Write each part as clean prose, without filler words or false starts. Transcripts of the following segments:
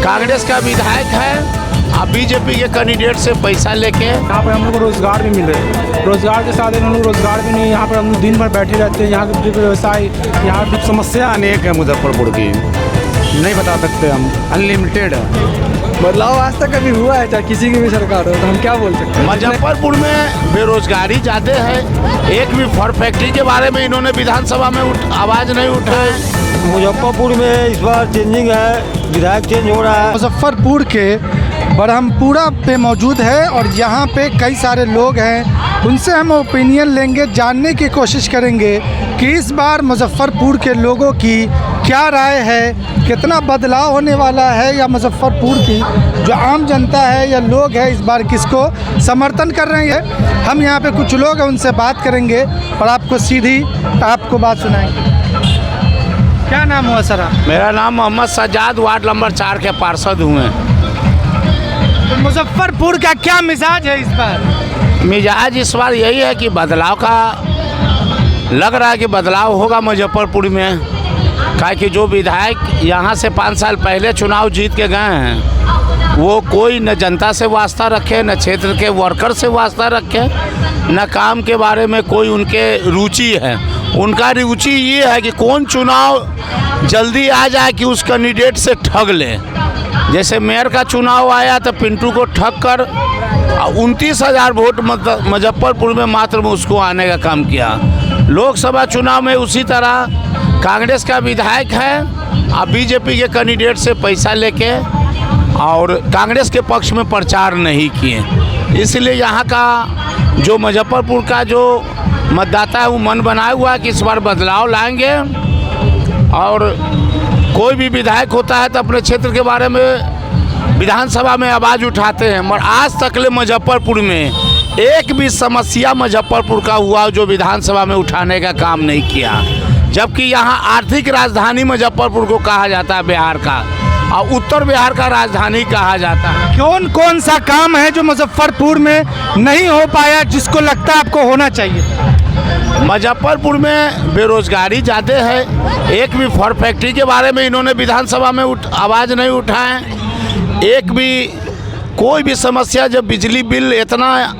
कांग्रेस का विधायक है, अब बीजेपी के कैंडिडेट से पैसा लेके यहाँ पर हम लोग को रोज़गार भी मिल रहे हैं। रोज़गार के साथ हम लोग रोज़गार भी नहीं, यहाँ पर हम लोग दिन भर बैठे रहते हैं। यहाँ के व्यवसाय, यहाँ की समस्या अनेक है मुजफ्फरपुर की, नहीं बता सकते हम, अनलिमिटेड है। बदलाव आज तक कभी हुआ है, चाहे किसी की भी सरकार हो, तो हम क्या बोल सकते हैं। मुजफ्फरपुर में बेरोजगारी ज़्यादा है। एक भी फर फैक्ट्री के बारे में इन्होंने विधानसभा में आवाज़ नहीं उठाए। मुजफ्फरपुर में इस बार चेंजिंग है, विधायक चेंज हो रहा है। मुजफ्फरपुर के ब्रह्मपुरा पे मौजूद है और यहाँ पे कई सारे लोग हैं, उनसे हम ओपिनियन लेंगे, जानने की कोशिश करेंगे कि इस बार मुजफ्फरपुर के लोगों की क्या राय है, कितना बदलाव होने वाला है, या मुजफ्फरपुर की जो आम जनता है या लोग हैं इस बार किसको समर्थन कर रहे हैं। हम यहाँ पे कुछ लोग हैं, उनसे बात करेंगे और आपको सीधी आपको बात सुनाएंगे। क्या नाम हुआ सर आप? मेरा नाम मोहम्मद सज्जाद, वार्ड नंबर 4 के पार्षद हुए। तो मुजफ्फरपुर का क्या मिजाज है इस बार? मिजाज इस बार यही है कि बदलाव का लग रहा है कि बदलाव होगा मुजफ्फरपुर में। काहे कि जो विधायक यहाँ से 5 साल पहले चुनाव जीत के गए हैं, वो कोई न जनता से वास्ता रखे, न क्षेत्र के वर्कर से वास्ता रखे, न काम के बारे में कोई उनके रुचि है। उनका रुचि ये है कि कौन चुनाव जल्दी आ जाए कि उस कैंडिडेट से ठग ले। जैसे मेयर का चुनाव आया तो पिंटू को ठग कर 29,000 वोट मुजफ्फरपुर में मात्र में उसको आने का काम किया। लोकसभा चुनाव में उसी तरह कांग्रेस का विधायक है, अब बीजेपी के कैंडिडेट से पैसा लेके और कांग्रेस के पक्ष में प्रचार नहीं किए। इसलिए यहाँ का जो मुजफ्फरपुर का जो मतदाता है वो मन बनाया हुआ है कि इस बार बदलाव लाएंगे। और कोई भी विधायक होता है तो अपने क्षेत्र के बारे में विधानसभा में आवाज़ उठाते हैं, मगर आज तक ले मुजफ्फरपुर में एक भी समस्या मुजफ्फरपुर का हुआ जो विधानसभा में उठाने का काम नहीं किया। जबकि यहाँ आर्थिक राजधानी मुजफ्फरपुर को कहा जाता है बिहार का, और उत्तर बिहार का राजधानी कहा जाता है। कौन कौन सा काम है जो मुजफ्फरपुर में नहीं हो पाया जिसको लगता है आपको होना चाहिए? मुजफ्फरपुर में बेरोजगारी ज़्यादा है। एक भी फर फैक्ट्री के बारे में इन्होंने विधानसभा में आवाज़ नहीं उठाए। एक भी कोई भी समस्या, जब बिजली बिल इतना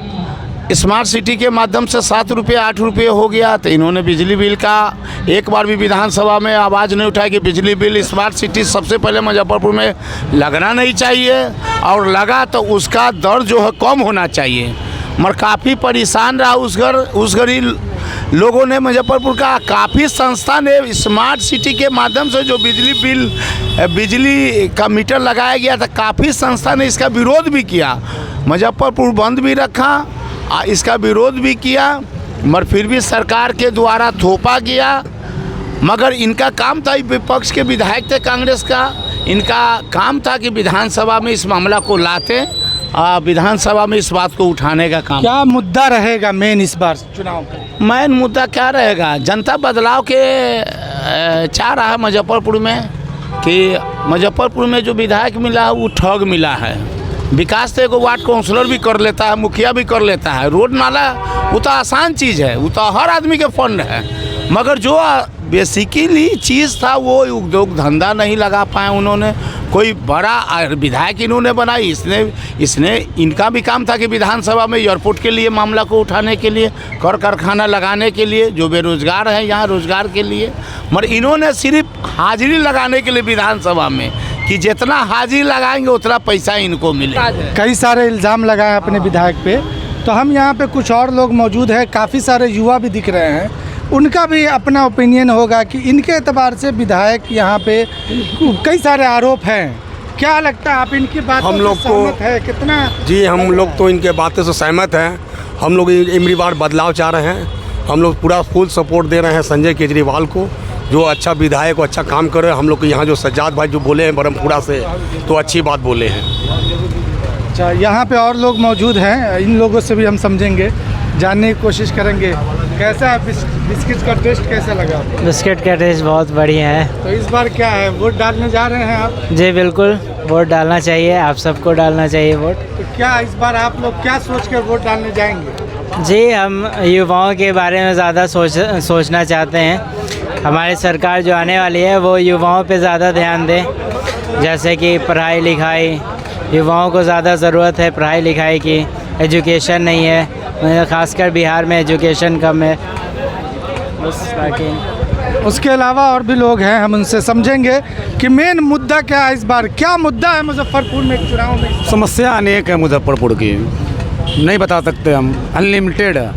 स्मार्ट सिटी के माध्यम से 7 रुपये 8 रुपये हो गया, तो इन्होंने बिजली बिल का एक बार भी विधानसभा में आवाज़ नहीं उठाई कि बिजली बिल स्मार्ट सिटी सबसे पहले मुजफ्फरपुर में लगना नहीं चाहिए, और लगा तो उसका दर जो है कम होना चाहिए। मगर काफ़ी परेशान रहा उस गरीब लोगों ने। मुजफ्फरपुर का काफ़ी संस्था ने स्मार्ट सिटी के माध्यम से जो बिजली का मीटर लगाया गया था, काफ़ी संस्था ने इसका विरोध भी किया। मुजफ्फरपुर बंद भी रखा, इसका विरोध भी किया, मगर फिर भी सरकार के द्वारा थोपा गया। मगर इनका काम था, विपक्ष के विधायक थे कांग्रेस का, इनका काम था कि विधानसभा में इस मामला को लाते, विधानसभा में इस बात को उठाने का काम। क्या मुद्दा रहेगा मेन इस बार चुनाव का? मेन मुद्दा क्या रहेगा? जनता बदलाव के चाह रहा है मुजफ्फरपुर में, कि मुजफ्फरपुर में जो विधायक मिला है वो ठग मिला है। विकास तो एक वार्ड काउंसलर भी कर लेता है, मुखिया भी कर लेता है। रोड नाला वो तो आसान चीज़ है, वो तो हर आदमी के फंड है, मगर जो बेसिकली चीज़ था वो उद्योग धंधा नहीं लगा पाए उन्होंने। कोई बड़ा विधायक इन्होंने बनाई, इसने इनका भी काम था कि विधानसभा में एयरपोर्ट के लिए मामला को उठाने के लिए, कर कारखाना लगाने के लिए, जो बेरोजगार हैं यहाँ रोजगार के लिए। मगर इन्होंने सिर्फ हाजिरी लगाने के लिए विधानसभा में, कि जितना हाजिरी लगाएंगे उतना पैसा इनको मिले। कई सारे इल्ज़ाम लगाए अपने विधायक पे, तो हम यहाँ पे कुछ और लोग मौजूद हैं, काफ़ी सारे युवा भी दिख रहे हैं, उनका भी अपना ओपिनियन होगा कि इनके एतबार से विधायक यहाँ पे कई सारे आरोप हैं। क्या लगता है आप इनकी बातों से सहमत है? कितना? जी, हम लोग तो इनके बातों से सहमत हैं। हम लोग इमरी बार बदलाव चाह रहे हैं। हम लोग पूरा फुल सपोर्ट दे रहे हैं संजय केजरीवाल को, जो अच्छा विधायक को अच्छा काम कर रहे हैं। हम लोग को यहाँ जो सज्जाद भाई जो बोले हैं ब्रह्मपुरा से, तो अच्छी बात बोले हैं। अच्छा, यहाँ पे और लोग मौजूद हैं, इन लोगों से भी हम समझेंगे, जानने की कोशिश करेंगे। कैसा है बिस्किट का टेस्ट, कैसा लगा? बिस्किट का टेस्ट बहुत बढ़िया है। तो इस बार क्या है, वोट डालने जा रहे हैं आप? जी बिल्कुल, वोट डालना चाहिए, आप सबको डालना चाहिए वोट। तो क्या इस बार आप लोग क्या सोच कर वोट डालने जाएंगे? जी, हम युवाओं के बारे में ज़्यादा सोचना चाहते हैं। हमारी सरकार जो आने वाली है वो युवाओं पे ज़्यादा ध्यान दे, जैसे कि पढ़ाई लिखाई, युवाओं को ज़्यादा ज़रूरत है पढ़ाई लिखाई की। एजुकेशन नहीं है, ख़ासकर बिहार में एजुकेशन कम है। बस बाकी उसके अलावा और भी लोग हैं, हम उनसे समझेंगे कि मेन मुद्दा क्या है इस बार, क्या मुद्दा है मुजफ्फरपुर में चुनाव में। समस्या अनेक है मुजफ्फरपुर की, नहीं बता सकते हम, अनलिमिटेड है,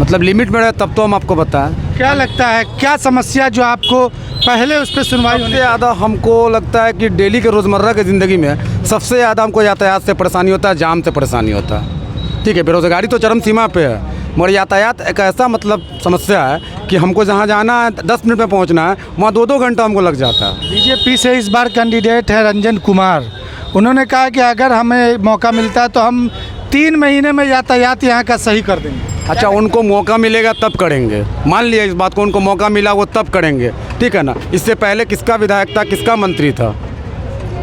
मतलब लिमिट में रहे तब तो हम आपको बताएं। क्या लगता है क्या समस्या जो आपको पहले उस पर सुनवाई सबसे होने ज़्यादा हमको लगता है कि डेली के रोज़मर्रा की ज़िंदगी में सबसे ज़्यादा हमको यातायात से परेशानी होता है, जाम से परेशानी होता है। ठीक है, बेरोज़गारी तो चरम सीमा पे है, मगर यातायात एक ऐसा मतलब समस्या है कि हमको जहाँ जाना है 10 मिनट में पहुँचना है, वहाँ 2-2 घंटा हमको लग जाता है। बीजेपी से इस बार कैंडिडेट है रंजन कुमार, उन्होंने कहा कि अगर हमें मौका मिलता है तो हम 3 महीने में यातायात यहाँ का सही कर देंगे। अच्छा, उनको मौका मिलेगा तब करेंगे, मान लिया इस बात को, उनको मौका मिला वो तब करेंगे, ठीक है ना। इससे पहले किसका विधायक था, किसका मंत्री था,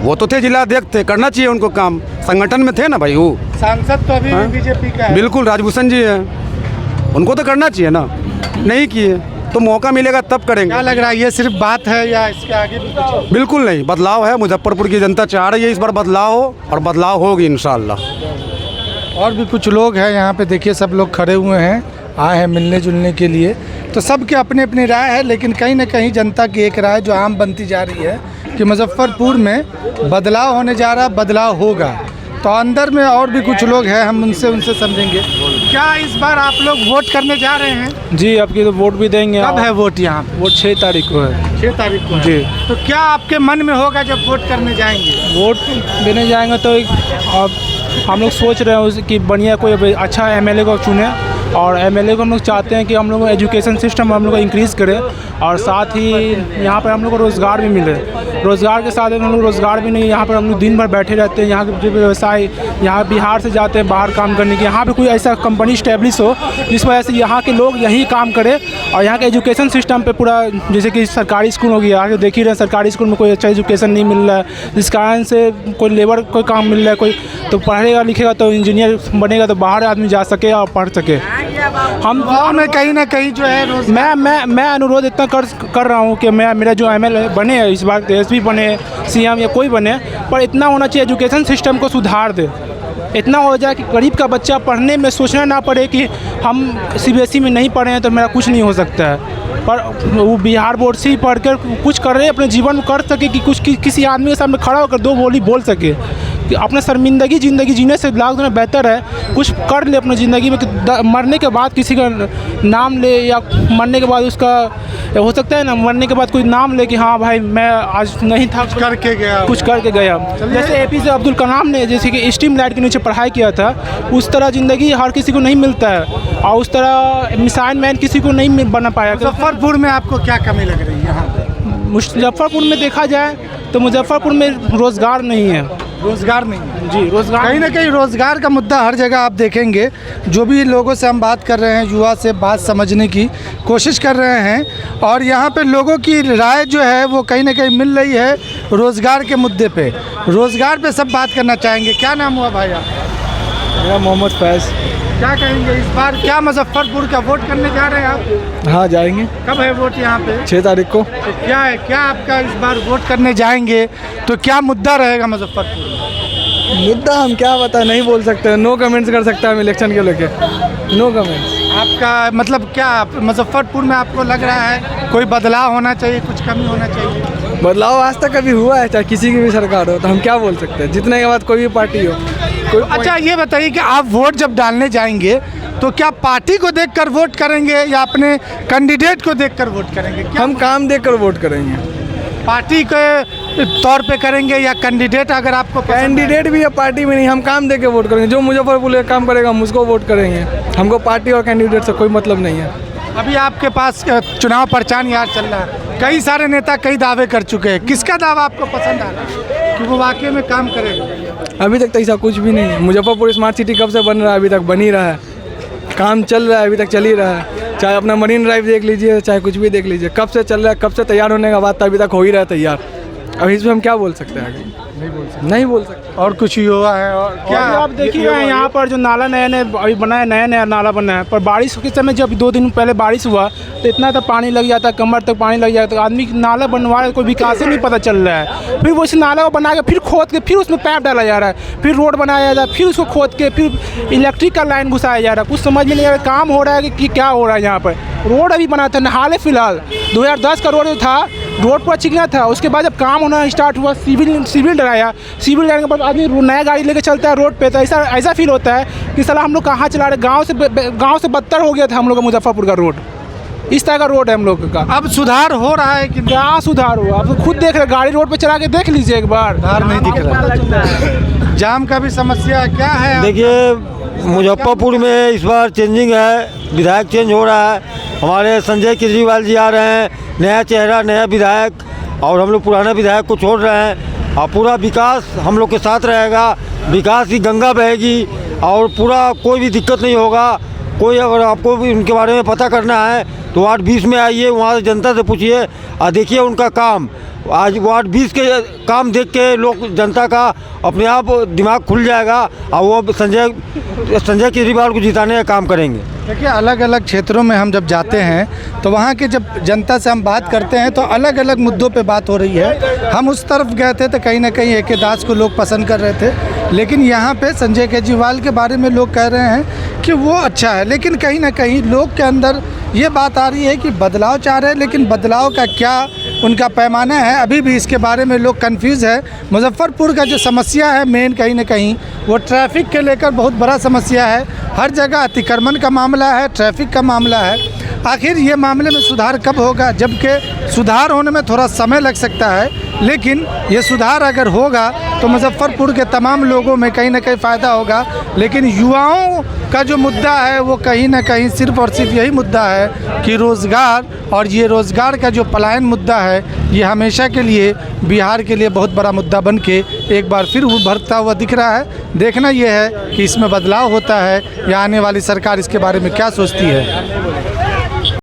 वो तो थे जिलाध्यक्ष थे, करना चाहिए उनको काम, संगठन में थे ना भाई वो। सांसद तो अभी हाँ? बीजेपी का है। बिल्कुल, राजभूषण जी है, उनको तो करना चाहिए ना, नहीं किए तो मौका मिलेगा तब करेंगे। क्या लग रहा है ये सिर्फ बात है या इसके आगे भी कुछ? बिल्कुल नहीं, बदलाव है, मुजफ्फरपुर की जनता चाह रही है इस बार बदलाव हो, और बदलाव होगी इंशाल्लाह। और भी कुछ लोग हैं यहाँ पे, देखिए सब लोग खड़े हुए हैं, आए हैं मिलने जुलने के लिए, तो सबके अपने अपनी राय है, लेकिन कहीं ना कहीं जनता की एक राय जो आम बनती जा रही है कि मुजफ्फरपुर में बदलाव होने जा रहा, बदलाव होगा। तो अंदर में और भी कुछ लोग हैं, हम उनसे समझेंगे। क्या इस बार आप लोग वोट करने जा रहे हैं? जी, आपकी तो वोट भी देंगे। कब है वोट यहाँ पे? वोट 6 तारीख को है। 6 तारीख को है। जी। तो क्या आपके मन में होगा जब वोट करने जाएंगे? वोट देने जाएंगे तो अब हम लोग सोच रहे हैं कि बढ़िया कोई अच्छा एमएलए को चुने, और एमएलए को हम लोग चाहते हैं कि हम लोग एजुकेशन सिस्टम हम लोग को इंक्रीज़ करें, और साथ ही यहाँ पर हम लोग को रोज़गार भी मिले। रोज़गार के साथ हम लोग रोज़गार भी नहीं, यहाँ पर हम लोग दिन भर बैठे रहते हैं। यहाँ के जो व्यवसाय यहाँ बिहार से जाते हैं बाहर काम करने के, यहाँ पे कोई ऐसा कंपनी इस्टेब्लिश हो जिस वजह से यहाँ के लोग यहीं काम करें, और यहाँ के एजुकेशन सिस्टम पे पूरा, जैसे कि सरकारी स्कूल हो गया, आगे देख ही रहे हैं सरकारी स्कूल में कोई अच्छा एजुकेशन नहीं मिल रहा है, जिस कारण से कोई लेबर कोई काम मिल रहा है, कोई तो पढ़ेगा लिखेगा तो इंजीनियर बनेगा तो बाहर आदमी जा सके और पढ़ सके। हम गाँव में कहीं ना कहीं जो है मैं अनुरोध इतना कर रहा हूँ कि मेरा जो एमएलए बने इस बार एसपी बने, सीएम या कोई बने, पर इतना होना चाहिए एजुकेशन सिस्टम को सुधार दे। इतना हो जाए कि गरीब का बच्चा पढ़ने में सोचना ना पड़े कि हम सीबीएसई में नहीं पढ़े हैं तो मेरा कुछ नहीं हो सकता है, पर वो बिहार बोर्ड से ही पढ़ कर कुछ कर रहे अपने जीवन में कर सके, कि कुछ किसी आदमी के सामने खड़ा होकर 2 बोली बोल सके, कि अपने शर्मिंदगी ज़िंदगी जीने से लाख गुना बेहतर है कुछ कर ले अपनी ज़िंदगी में, कि मरने के बाद किसी का नाम ले, या मरने के बाद उसका हो सकता है ना, मरने के बाद कोई नाम ले कि हाँ भाई मैं आज नहीं था, कुछ करके गया। जैसे एपीजे अब्दुल कलाम ने जैसे कि स्ट्रीम लाइट के नीचे पढ़ाई किया था, उस तरह ज़िंदगी हर किसी को नहीं मिलता है, और उस तरह मिसाइल मैन किसी को नहीं बना पाया। मुजफ्फरपुर में आपको क्या कमी लग रही है यहाँ पे? मुजफ्फरपुर में देखा जाए तो मुजफ्फरपुर में रोज़गार नहीं है। रोज़गार नहीं है। जी, रोज़गार कहीं ना कहीं रोज़गार का मुद्दा हर जगह आप देखेंगे। जो भी लोगों से हम बात कर रहे हैं, युवा से बात समझने की कोशिश कर रहे हैं, और यहाँ पे लोगों की राय जो है वो कहीं ना कहीं मिल रही है रोज़गार के मुद्दे पे। रोज़गार पे सब बात करना चाहेंगे। क्या नाम हुआ भाई आप? मेरा मोहम्मद फैज़। क्या कहेंगे इस बार क्या मुजफ्फरपुर का वोट करने जा रहे हैं आप? हाँ, जाएंगे। कब है वोट यहाँ पे? 6 तारीख को। तो क्या है, क्या आपका इस बार वोट करने जाएंगे तो क्या मुद्दा रहेगा मुजफ्फरपुर में? मुद्दा हम क्या बता नहीं बोल सकते, नो कमेंट्स कर सकते हैं हम इलेक्शन के लेके, नो कमेंट्स। आपका मतलब क्या मुजफ्फरपुर में आपको लग रहा है कोई बदलाव होना चाहिए, कुछ कमी होना चाहिए? बदलाव आज तक कभी हुआ है, चाहे किसी की भी सरकार हो, तो हम क्या बोल सकते हैं, जीतने के बाद कोई भी पार्टी हो। अच्छा ये बताइए कि आप वोट जब डालने जाएंगे तो क्या पार्टी को देखकर वोट करेंगे या अपने कैंडिडेट को देखकर वोट करेंगे? क्या हम काम देखकर वोट करेंगे, पार्टी के तौर पे करेंगे या कैंडिडेट अगर आपको पसंद है? कैंडिडेट भी या पार्टी में नहीं, हम काम देके वोट करेंगे। जो मुजफ्फरपुर में काम करेगा हम उसको वोट करेंगे, हमको पार्टी और कैंडिडेट से कोई मतलब नहीं है। अभी आपके पास चुनाव प्रचार यार चल रहा है, कई सारे नेता कई दावे कर चुके हैं, किसका दावा आपको पसंद आ रहा है कि वो वाकई में काम करेगा? अभी तक तो ऐसा कुछ भी नहीं है। मुजफ्फरपुर स्मार्ट सिटी कब से बन रहा है, अभी तक बन ही रहा है, काम चल रहा है, अभी तक चल ही रहा है। चाहे अपना मरीन ड्राइव देख लीजिए, चाहे कुछ भी देख लीजिए, कब से चल रहा है, कब से तैयार होने का बात था, अभी तक हो ही रहा है तैयार। अब इसमें हम क्या बोल सकते हैं आगे। नहीं बोल सकते। और कुछ युवा है और क्या आप देखिए यहाँ पर जो नाला नया नया अभी बना है, नया नया नाला बना है, पर बारिश के समय जब 2 दिन पहले बारिश हुआ तो इतना तक पानी लग जाता है, कमर तक पानी लग जाता है, आदमी नाला बनवा रहा है, कोई विकास ही नहीं पता चल रहा है। फिर वो इस नाला को बना के फिर खोद के फिर उसमें पैप डाला जा रहा है, फिर रोड बनाया जा रहा है, फिर उसको खोद के फिर इलेक्ट्रिक का लाइन घुसाया जा रहा है। कुछ समझ में नहीं आ रहा काम हो रहा है कि क्या हो रहा है यहाँ पर। रोड अभी बना था हाल फिलहाल 2010 का रोड जो था, रोड पूरा चिकना था, उसके बाद जब काम होना स्टार्ट हुआ, सिविल डराया, सिविल डराने के बाद आदमी नया गाड़ी लेके चलता है रोड पे, तो ऐसा फील होता है कि साला हम लोग कहाँ चला रहे। गांव से बदतर हो गया था हम लोग का मुजफ्फरपुर का रोड। इस तरह का रोड है हम लोग का। अब सुधार हो रहा है कि क्या सुधार हुआ? आप खुद देख रहे, गाड़ी रोड पे चला के देख लीजिए एक बार, सुधार नहीं दिख रहा। जाम का भी समस्या क्या है? देखिए मुजफ्फरपुर में इस बार चेंजिंग है, विधायक चेंज हो रहा है। हमारे संजय केजरीवाल जी आ रहे हैं, नया चेहरा, नया विधायक, और हम लोग पुराना विधायक को छोड़ रहे हैं। और पूरा विकास हम लोग के साथ रहेगा, विकास की गंगा बहेगी और पूरा कोई भी दिक्कत नहीं होगा। कोई अगर आपको भी उनके बारे में पता करना है तो वार्ड 20 में आइए, वहाँ से जनता से पूछिए और देखिए उनका काम। आज वार्ड 20 के काम देख के लोग, जनता का अपने आप दिमाग खुल जाएगा और वो संजय केजरीवाल को जिताने का काम करेंगे। देखिए अलग अलग क्षेत्रों में हम जब जाते हैं तो वहाँ के जब जनता से हम बात करते हैं तो अलग अलग मुद्दों पे बात हो रही है। हम उस तरफ गए थे तो कहीं ना कहीं ए.के. दास को लोग पसंद कर रहे थे, लेकिन यहाँ पे संजय केजरीवाल के बारे में लोग कह रहे हैं कि वो अच्छा है। लेकिन कहीं ना कहीं लोग के अंदर ये बात आ रही है कि बदलाव चाह रहे हैं, लेकिन बदलाव का क्या उनका पैमाना है, अभी भी इसके बारे में लोग कंफ्यूज है। मुजफ्फरपुर का जो समस्या है मेन, कहीं ना कहीं वो ट्रैफिक के लेकर बहुत बड़ा समस्या है। हर जगह अतिक्रमण का मामला है, ट्रैफिक का मामला है। आखिर ये मामले में सुधार कब होगा? जबकि सुधार होने में थोड़ा समय लग सकता है, लेकिन ये सुधार अगर होगा तो मुजफ्फरपुर के तमाम लोगों में कहीं ना कहीं फ़ायदा होगा। लेकिन युवाओं का जो मुद्दा है वो कहीं ना कहीं सिर्फ़ और सिर्फ यही मुद्दा है कि रोज़गार, और ये रोज़गार का जो पलायन मुद्दा है ये हमेशा के लिए बिहार के लिए बहुत बड़ा मुद्दा बन के एक बार फिर उभरता हुआ दिख रहा है। देखना ये है कि इसमें बदलाव होता है या आने वाली सरकार इसके बारे में क्या सोचती है।